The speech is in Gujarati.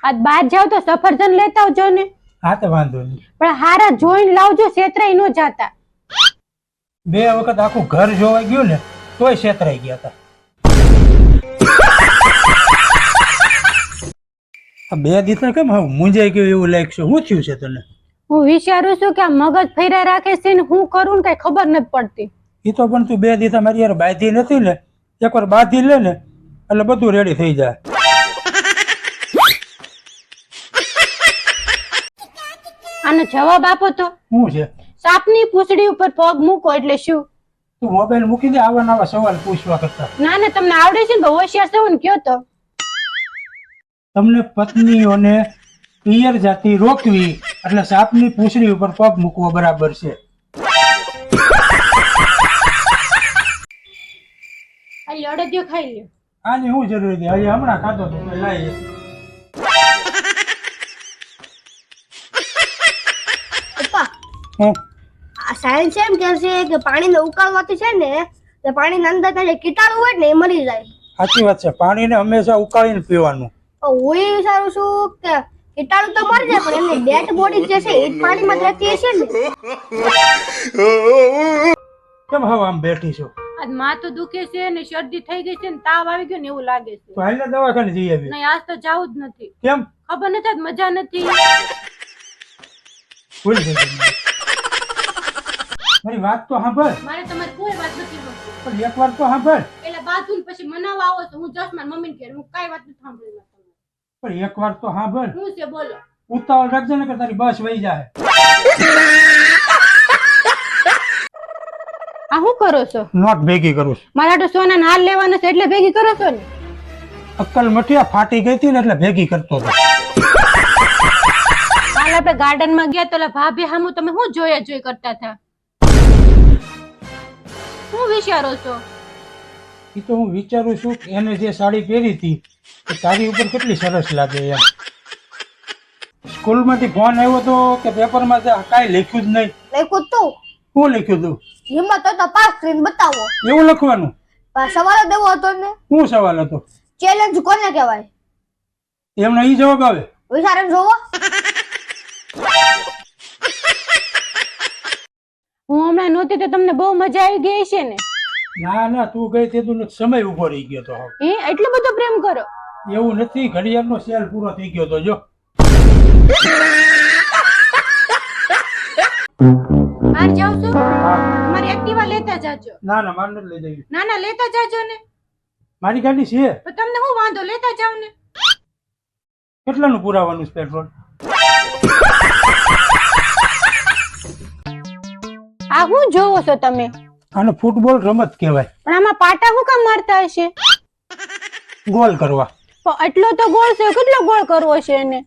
આજ બહાર જાવ તો સફરજન લેતા આવજો ને. હા તો વાંધો નહીં. પણ હારા જોઈને લાવજો, છેતરાઈ ન જાતા. 2 વખત આખું ઘર જોવા ગયું ને તોય છેતરાઈ ગયા હતા. આ 2 દિવસ કેમ હવે મૂંઝાઈ ગયું એવું લાગશે? શું થયું છે તને? હું વિચારું છું કે આ મગજ ફેરા રાખે છે ને હું કરું ને કઈ ખબર નથી પડતી. એ તો પણ તું 2 દિવસ મારી યાર બાંધી નથી ને, એકવાર બાંધી લે ને એટલે બધું રેડી થઈ જાય. આનો જવાબ આપો તો. શું છે? સાપની પૂંછડી ઉપર પગ મૂકો એટલે શું? તું મોબાઈલ મૂકી દે, આવા નવા સવાલ પૂછવા કરતા. ના ના, તમને આવડે છે ને તો હોશિયાર છો ને કયો તો. તમને પત્નીઓને પિયર જાતિ રોકવી એટલે સાપની પૂંછડી ઉપર પગ મૂકવો બરાબર છે. આ અડદિયો ખાઈ લ્યો. આની શું જરૂર છે? હજી હમણાં ખાધો તો લાવી. પપ્પા હું આ સાયન્સ એમ કહે છે કે પાણીને ઉકાળવાથી છે ને તે પાણીની અંદર કાંઈ કીટાણુ હોય ને એ મરી જાય. સાચી વાત છે, પાણીને હંમેશા ઉકાળીને પીવાનું. તો હું એ વિચારું છું કે કીટાણુ તો મરી જાય પણ એમની ડેડ બોડી જે છે એ જ પાણીમાં જ રહેતી હશે ને. કેમ હવે આમ બેઠી છો? આજ માથું દુખે છે ને શરદી થઈ ગઈ છે ને તાવ આવી ગયો ને એવું લાગે છે. તો હાલને દવાખાને જઈ આવી. નહીં, આજ તો જાવું જ નથી. કેમ? ખબર નથી, આજ મજા નથી. ભૂલ થઈ ગઈ. મારી વાત તો સાંભળ. મારે તમારી કોઈ વાત નથી હોતી. પણ એકવાર તો સાંભળ. એટલે બાથરૂમ પછી મનાવવા આવો છો, હું જશ મારી મમ્મીને ઘેર, હું કાંઈ વાત નથી સાંભળવી. પણ એકવાર તો સાંભળ. શું છે બોલો. ઉતાવળ રાખજે ને કે તારી બસ વહી જાય. આ શું કરો છો? નોટ ભેગી કરું છું. મારા તો સોના હાલ લેવાનો છે એટલે ભેગી કરો છો ને. અક્કલ મઠિયા ફાટી ગઈ હતી ને એટલે ભેગી કરતો હતો. કાલ આપણે ગાર્ડન માં ગયા તો ભાભી હામું તમે શું જોઈ કરતા હતા? શું વિચારો છો? એ તો હું વિચારું છું કે એને જે સાડી પહેરી હતી એ તારી ઉપર કેટલી સરસ લાગે એમ. સ્કૂલમાંથી ફોન આવ્યો તો કે પેપરમાં કાંઈ લખ્યું જ નહીં. લખ્યું તું શું લખ્યું તું? હિંમત હોય તો પાસ કરીને બતાવો. એવું લખવાનું? પણ સવાલ જ એવો હતો ને. શું સવાલ હતો? ચેલેન્જ કોને કહેવાય? એમનો ઈ જવાબ આવે. વિચારીને જોવો. હું હમણાં નહોતી તો તમને બહુ મજા આવી ગઈ છે ને. ના ના, તું ગઈ તે તું સમય ઉભો રહી ગયો તો. હવે એટલો બધો પ્રેમ કરો? એવું નથી, ઘડિયાળનો સેલ પૂરો થઈ ગયો તો જો. બહાર જાવ છો? મારી એક્ટિવા લેતા જાજો. ના ના, મારે નથી લઈ જવી. ના ના, લેતા જાજો ને. મારી ગાડી છે. તો તમને શું વાંધો, લેતા જાવ ને. કેટલાનું પુરાવાનું છે પેટ્રોલ? આ શું જોવો છો તમે? આને ફૂટબોલ રમત કહેવાય. પણ આમાં પાટા શું કામ મારતા હશે? ગોલ કરવા. પણ એટલો તો ગોળ છે, કેટલો ગોળ કરવો છે એને?